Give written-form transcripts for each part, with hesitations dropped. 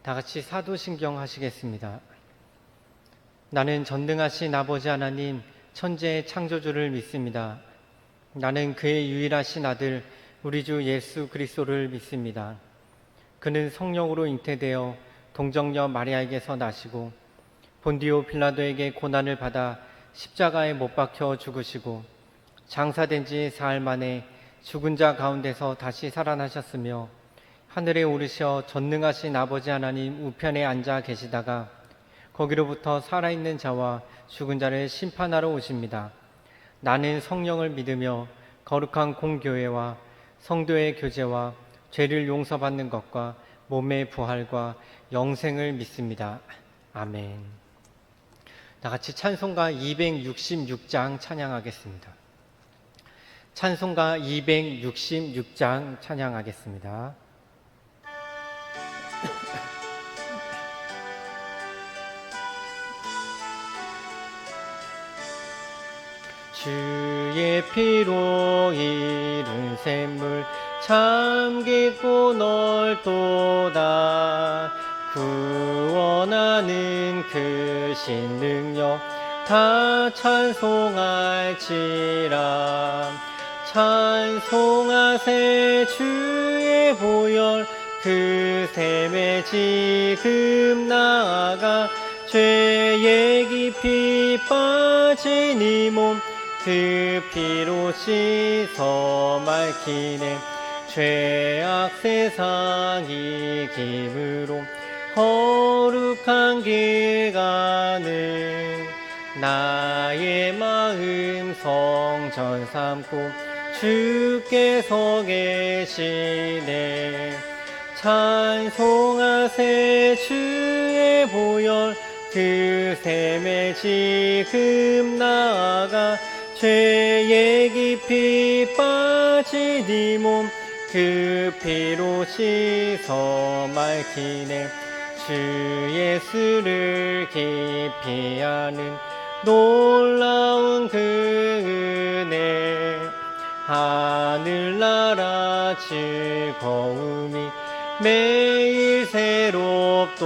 다 같이 사도신경 하시겠습니다. 나는 전능하신 아버지 하나님 천지의 창조주를 믿습니다. 나는 그의 유일하신 아들 우리 주 예수 그리스도를 믿습니다. 그는 성령으로 잉태되어 동정녀 마리아에게서 나시고 본디오 빌라도에게 고난을 받아 십자가에 못 박혀 죽으시고 장사된 지 사흘 만에 죽은 자 가운데서 다시 살아나셨으며 하늘에 오르셔 전능하신 아버지 하나님 우편에 앉아 계시다가 거기로부터 살아있는 자와 죽은 자를 심판하러 오십니다. 나는 성령을 믿으며 거룩한 공교회와 성도의 교제와 죄를 용서받는 것과 몸의 부활과 영생을 믿습니다. 아멘. 다 같이 찬송가 266장 찬양하겠습니다. 찬송가 266장 찬양하겠습니다. 주의 피로 이룬 샘물 참 깊고 넓도다. 구원하는 그 신능력 다 찬송할지라. 찬송하세 주의 보혈 그 샘에 지금 나아가 죄에 깊이 빠진 이 몸 그 피로 씻어 맑히네. 죄악 세상 이김으로 거룩한 길 가는 나의 마음 성전 삼고 주께서 계시네. 찬송하세 주의 보혈 그 샘에 지금 나아가 죄에 깊이 빠진 이 몸 그 피로 씻어 맑히네. 주 예수를 깊이 아는 놀라운 그 은혜 하늘나라 즐거움이 매일 새롭도다.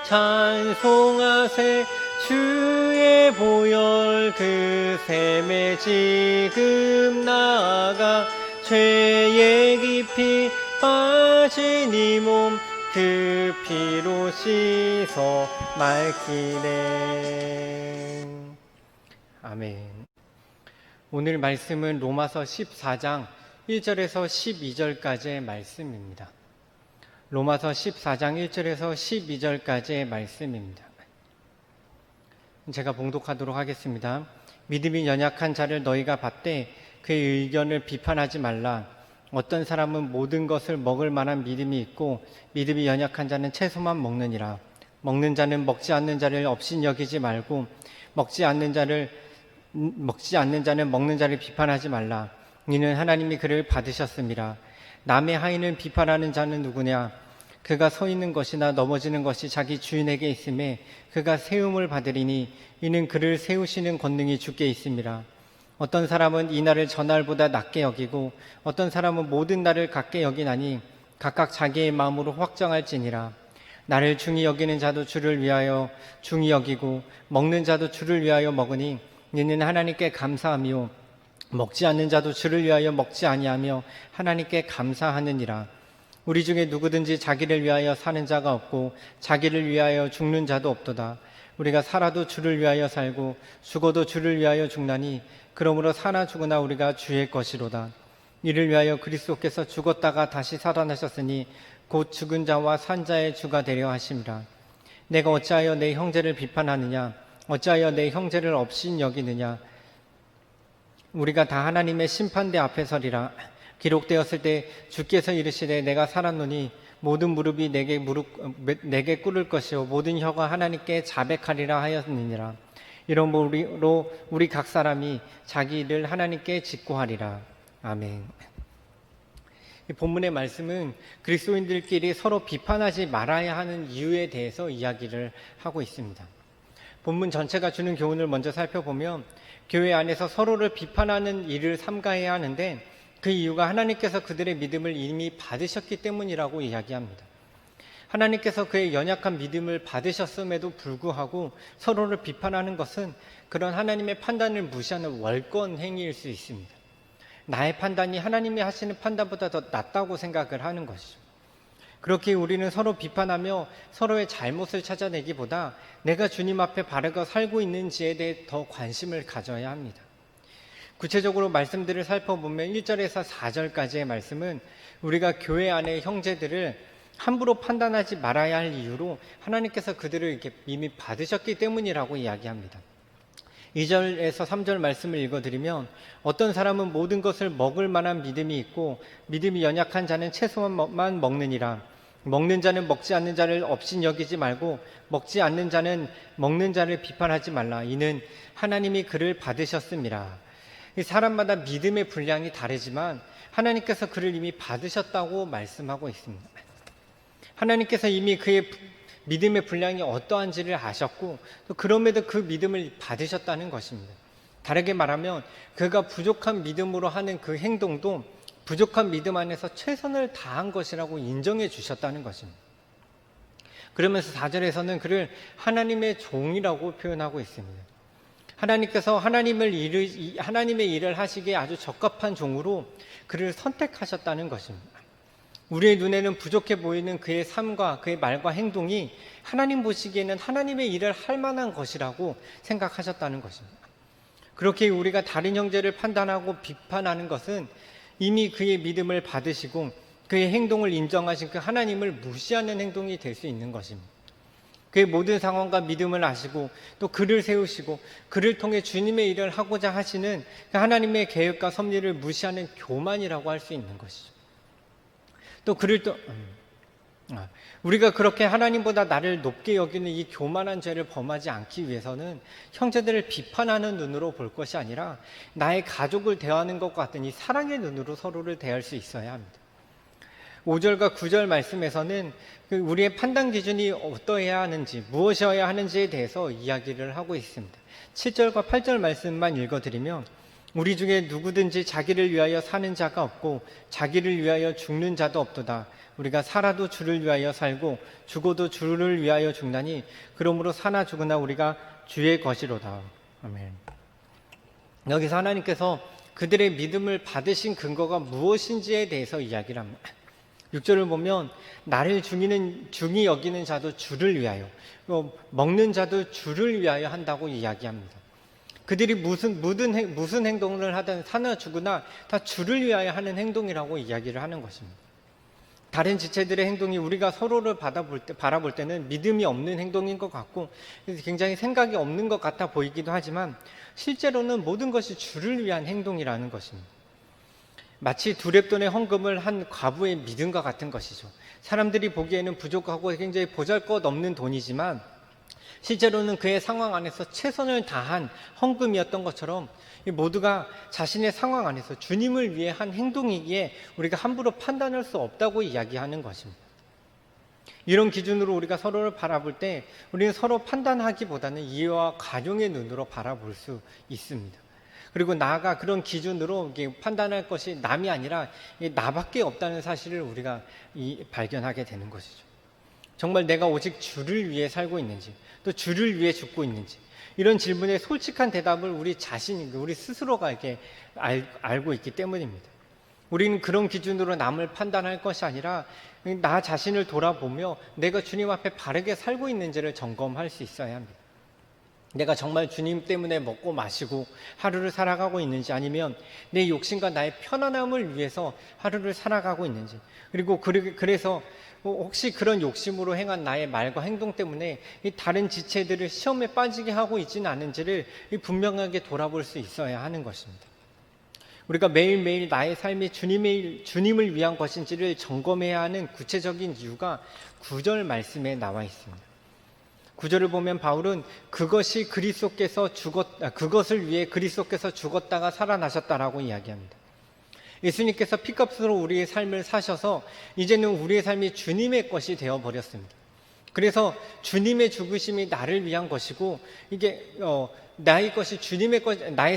찬송하세 주의 보혈 그 샘에 지금 나아가 죄에 깊이 빠진 이 몸 그 피로 씻어 맑히네. 아멘. 오늘 말씀은 로마서 14장 1절에서 12절까지의 말씀입니다. 로마서 14장 1절에서 12절까지의 말씀입니다. 제가 봉독하도록 하겠습니다. 믿음이 연약한 자를 너희가 받되 그의 의견을 비판하지 말라. 어떤 사람은 모든 것을 먹을 만한 믿음이 있고 믿음이 연약한 자는 채소만 먹느니라. 먹는 자는 먹지 않는 자를 업신 여기지 말고 먹지 않는 자는 먹는 자를 비판하지 말라. 이는 하나님이 그를 받으셨음이라. 남의 하인을 비판하는 자는 누구냐? 그가 서 있는 것이나 넘어지는 것이 자기 주인에게 있음에 그가 세움을 받으리니 이는 그를 세우시는 권능이 주께 있음이라. 어떤 사람은 이 날을 저 날보다 낮게 여기고 어떤 사람은 모든 날을 같게 여기나니 각각 자기의 마음으로 확정할지니라. 나를 중히 여기는 자도 주를 위하여 중히 여기고 먹는 자도 주를 위하여 먹으니 이는 하나님께 감사하며 먹지 않는 자도 주를 위하여 먹지 아니하며 하나님께 감사하느니라. 우리 중에 누구든지 자기를 위하여 사는 자가 없고 자기를 위하여 죽는 자도 없도다. 우리가 살아도 주를 위하여 살고 죽어도 주를 위하여 죽나니 그러므로 사나 죽으나 우리가 주의 것이로다. 이를 위하여 그리스도께서 죽었다가 다시 살아나셨으니 곧 죽은 자와 산 자의 주가 되려 하심이라. 내가 어찌하여 내 형제를 비판하느냐? 어찌하여 내 형제를 업신 여기느냐? 우리가 다 하나님의 심판대 앞에 서리라. 기록되었을 때 주께서 이르시되 내가 살았노니 모든 무릎이 내게 꿇을 것이요 모든 혀가 하나님께 자백하리라 하였느니라. 이러므로 우리 각 사람이 자기 일을 하나님께 직고하리라. 아멘. 이 본문의 말씀은 그리스도인들끼리 서로 비판하지 말아야 하는 이유에 대해서 이야기를 하고 있습니다. 본문 전체가 주는 교훈을 먼저 살펴보면 교회 안에서 서로를 비판하는 일을 삼가해야 하는데 그 이유가 하나님께서 그들의 믿음을 이미 받으셨기 때문이라고 이야기합니다. 하나님께서 그의 연약한 믿음을 받으셨음에도 불구하고 서로를 비판하는 것은 그런 하나님의 판단을 무시하는 월권 행위일 수 있습니다. 나의 판단이 하나님이 하시는 판단보다 더 낫다고 생각을 하는 것이죠. 그렇게 우리는 서로 비판하며 서로의 잘못을 찾아내기보다 내가 주님 앞에 바르게 살고 있는지에 대해 더 관심을 가져야 합니다. 구체적으로 말씀들을 살펴보면 1절에서 4절까지의 말씀은 우리가 교회 안의 형제들을 함부로 판단하지 말아야 할 이유로 하나님께서 그들을 이렇게 이미 받으셨기 때문이라고 이야기합니다. 2절에서 3절 말씀을 읽어드리면 어떤 사람은 모든 것을 먹을 만한 믿음이 있고 믿음이 연약한 자는 채소만 먹느니라. 먹는 자는 먹지 않는 자를 업신 여기지 말고 먹지 않는 자는 먹는 자를 비판하지 말라. 이는 하나님이 그를 받으셨음이라. 사람마다 믿음의 분량이 다르지만 하나님께서 그를 이미 받으셨다고 말씀하고 있습니다. 하나님께서 이미 그의 믿음의 분량이 어떠한지를 아셨고 또 그럼에도 그 믿음을 받으셨다는 것입니다. 다르게 말하면 그가 부족한 믿음으로 하는 그 행동도 부족한 믿음 안에서 최선을 다한 것이라고 인정해 주셨다는 것입니다. 그러면서 4절에서는 그를 하나님의 종이라고 표현하고 있습니다. 하나님께서 하나님의 일을 하시기에 아주 적합한 종으로 그를 선택하셨다는 것입니다. 우리의 눈에는 부족해 보이는 그의 삶과 그의 말과 행동이 하나님 보시기에는 하나님의 일을 할 만한 것이라고 생각하셨다는 것입니다. 그렇게 우리가 다른 형제를 판단하고 비판하는 것은 이미 그의 믿음을 받으시고 그의 행동을 인정하신 그 하나님을 무시하는 행동이 될 수 있는 것입니다. 그의 모든 상황과 믿음을 아시고 또 그를 세우시고 그를 통해 주님의 일을 하고자 하시는 그 하나님의 계획과 섭리를 무시하는 교만이라고 할 수 있는 것이죠. 또 우리가 그렇게 하나님보다 나를 높게 여기는 이 교만한 죄를 범하지 않기 위해서는 형제들을 비판하는 눈으로 볼 것이 아니라 나의 가족을 대하는 것과 같은 이 사랑의 눈으로 서로를 대할 수 있어야 합니다. 5절과 9절 말씀에서는 우리의 판단 기준이 어떠해야 하는지, 무엇이어야 하는지에 대해서 이야기를 하고 있습니다. 7절과 8절 말씀만 읽어드리면 우리 중에 누구든지 자기를 위하여 사는 자가 없고 자기를 위하여 죽는 자도 없도다. 우리가 살아도 주를 위하여 살고 죽어도 주를 위하여 죽나니 그러므로 사나 죽으나 우리가 주의 것이로다. 아멘. 여기서 하나님께서 그들의 믿음을 받으신 근거가 무엇인지에 대해서 이야기를 합니다. 6절을 보면 나를 중히 여기는 자도 주를 위하여 먹는 자도 주를 위하여 한다고 이야기합니다. 그들이 무슨 행동을 하든 사나 죽으나 다 주를 위하여 하는 행동이라고 이야기를 하는 것입니다. 다른 지체들의 행동이 우리가 서로를 바라볼 때는 믿음이 없는 행동인 것 같고 굉장히 생각이 없는 것 같아 보이기도 하지만 실제로는 모든 것이 주를 위한 행동이라는 것입니다. 마치 두렙돈의 헌금을 한 과부의 믿음과 같은 것이죠. 사람들이 보기에는 부족하고 굉장히 보잘것없는 돈이지만 실제로는 그의 상황 안에서 최선을 다한 헌금이었던 것처럼 모두가 자신의 상황 안에서 주님을 위해 한 행동이기에 우리가 함부로 판단할 수 없다고 이야기하는 것입니다. 이런 기준으로 우리가 서로를 바라볼 때 우리는 서로 판단하기보다는 이해와 관용의 눈으로 바라볼 수 있습니다. 그리고 나아가 그런 기준으로 판단할 것이 남이 아니라 나밖에 없다는 사실을 우리가 발견하게 되는 것이죠. 정말 내가 오직 주를 위해 살고 있는지 또 주를 위해 죽고 있는지 이런 질문에 솔직한 대답을 우리 스스로가 이렇게 알고 있기 때문입니다. 우리는 그런 기준으로 남을 판단할 것이 아니라 나 자신을 돌아보며 내가 주님 앞에 바르게 살고 있는지를 점검할 수 있어야 합니다. 내가 정말 주님 때문에 먹고 마시고 하루를 살아가고 있는지 아니면 내 욕심과 나의 편안함을 위해서 하루를 살아가고 있는지 그리고 그래서 혹시 그런 욕심으로 행한 나의 말과 행동 때문에 이 다른 지체들을 시험에 빠지게 하고 있지는 않은지를 분명하게 돌아볼 수 있어야 하는 것입니다. 우리가 매일매일 나의 삶이 주님을 위한 것인지를 점검해야 하는 구체적인 이유가 9절 말씀에 나와 있습니다. 9절을 보면 바울은 그것을 위해 그리스도께서 죽었다가 살아나셨다라고 이야기합니다. 예수님께서 피값으로 우리의 삶을 사셔서 이제는 우리의 삶이 주님의 것이 되어버렸습니다. 그래서 주님의 죽으심이 나를 위한 것이고 이게 나의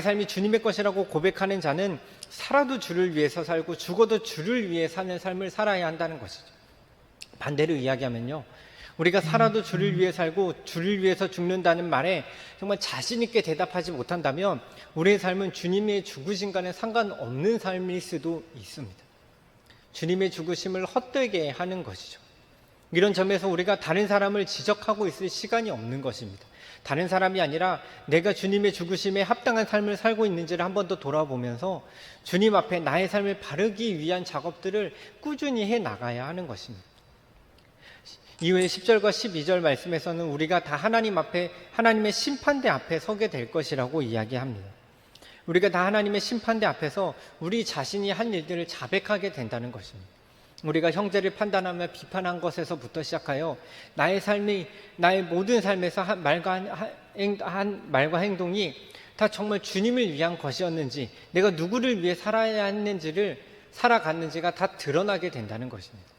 삶이 주님의 것이라고 고백하는 자는 살아도 주를 위해서 살고 죽어도 주를 위해 사는 삶을 살아야 한다는 것이죠. 반대로 이야기하면요, 우리가 살아도 주를 위해 살고 주를 위해서 죽는다는 말에 정말 자신 있게 대답하지 못한다면 우리의 삶은 주님의 죽으심과는 상관없는 삶일 수도 있습니다. 주님의 죽으심을 헛되게 하는 것이죠. 이런 점에서 우리가 다른 사람을 지적하고 있을 시간이 없는 것입니다. 다른 사람이 아니라 내가 주님의 죽으심에 합당한 삶을 살고 있는지를 한 번 더 돌아보면서 주님 앞에 나의 삶을 바르기 위한 작업들을 꾸준히 해 나가야 하는 것입니다. 이후에 10절과 12절 말씀에서는 우리가 다 하나님 앞에, 하나님의 심판대 앞에 서게 될 것이라고 이야기합니다. 우리가 다 하나님의 심판대 앞에서 우리 자신이 한 일들을 자백하게 된다는 것입니다. 우리가 형제를 판단하며 비판한 것에서부터 시작하여 나의 삶이, 나의 모든 삶에서 한 말과 행동이 다 정말 주님을 위한 것이었는지, 내가 누구를 위해 살아야 했는지를 살아갔는지가 다 드러나게 된다는 것입니다.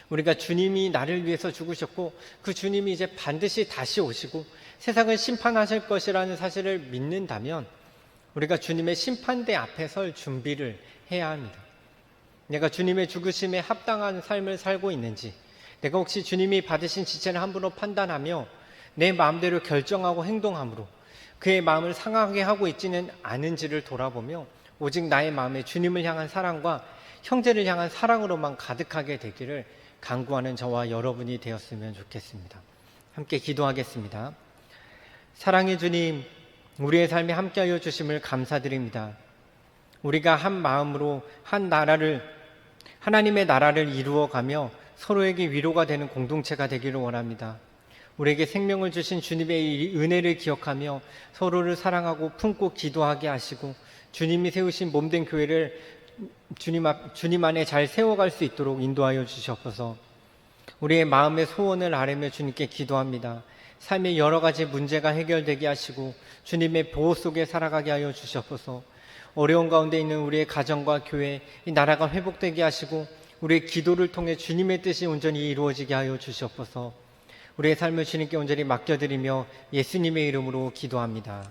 우리가 주님이 나를 위해서 죽으셨고 그 주님이 이제 반드시 다시 오시고 세상을 심판하실 것이라는 사실을 믿는다면 우리가 주님의 심판대 앞에 설 준비를 해야 합니다. 내가 주님의 죽으심에 합당한 삶을 살고 있는지, 내가 혹시 주님이 받으신 지체를 함부로 판단하며 내 마음대로 결정하고 행동함으로 그의 마음을 상하게 하고 있지는 않은지를 돌아보며 오직 나의 마음에 주님을 향한 사랑과 형제를 향한 사랑으로만 가득하게 되기를 간구하는 저와 여러분이 되었으면 좋겠습니다. 함께 기도하겠습니다. 사랑의 주님, 우리의 삶에 함께하여 주심을 감사드립니다. 우리가 한 마음으로 하나님의 나라를 이루어가며 서로에게 위로가 되는 공동체가 되기를 원합니다. 우리에게 생명을 주신 주님의 은혜를 기억하며 서로를 사랑하고 품고 기도하게 하시고 주님이 세우신 몸된 교회를 주님 안에 잘 세워갈 수 있도록 인도하여 주시옵소서. 우리의 마음의 소원을 아뢰며 주님께 기도합니다. 삶의 여러 가지 문제가 해결되게 하시고 주님의 보호 속에 살아가게 하여 주시옵소서. 어려운 가운데 있는 우리의 가정과 교회, 이 나라가 회복되게 하시고 우리의 기도를 통해 주님의 뜻이 온전히 이루어지게 하여 주시옵소서. 우리의 삶을 주님께 온전히 맡겨드리며 예수님의 이름으로 기도합니다.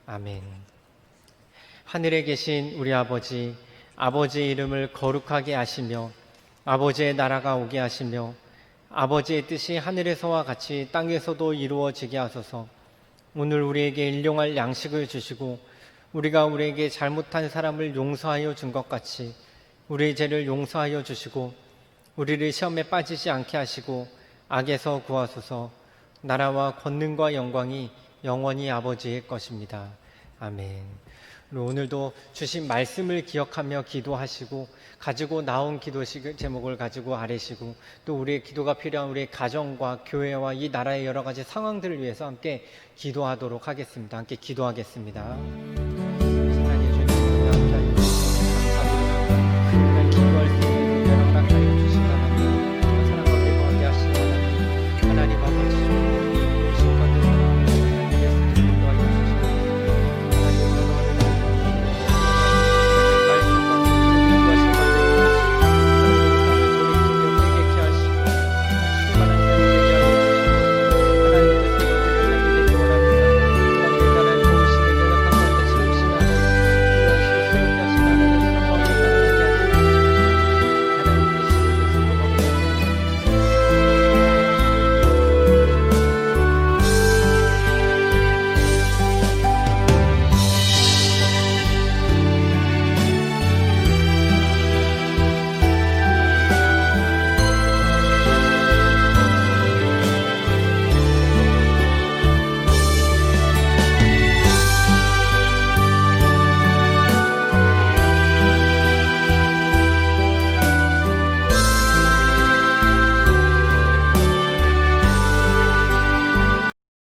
아멘. 하늘에 계신 우리 아버지, 아버지의 이름을 거룩하게 하시며 아버지의 나라가 오게 하시며 아버지의 뜻이 하늘에서와 같이 땅에서도 이루어지게 하소서. 오늘 우리에게 일용할 양식을 주시고 우리가 우리에게 잘못한 사람을 용서하여 준 것 같이 우리의 죄를 용서하여 주시고 우리를 시험에 빠지지 않게 하시고 악에서 구하소서. 나라와 권능과 영광이 영원히 아버지의 것입니다. 아멘. 오늘도 주신 말씀을 기억하며 기도하시고 가지고 나온 기도 제목을 가지고 아뢰시고 또 우리의 기도가 필요한 우리의 가정과 교회와 이 나라의 여러 가지 상황들을 위해서 함께 기도하도록 하겠습니다. 함께 기도하겠습니다.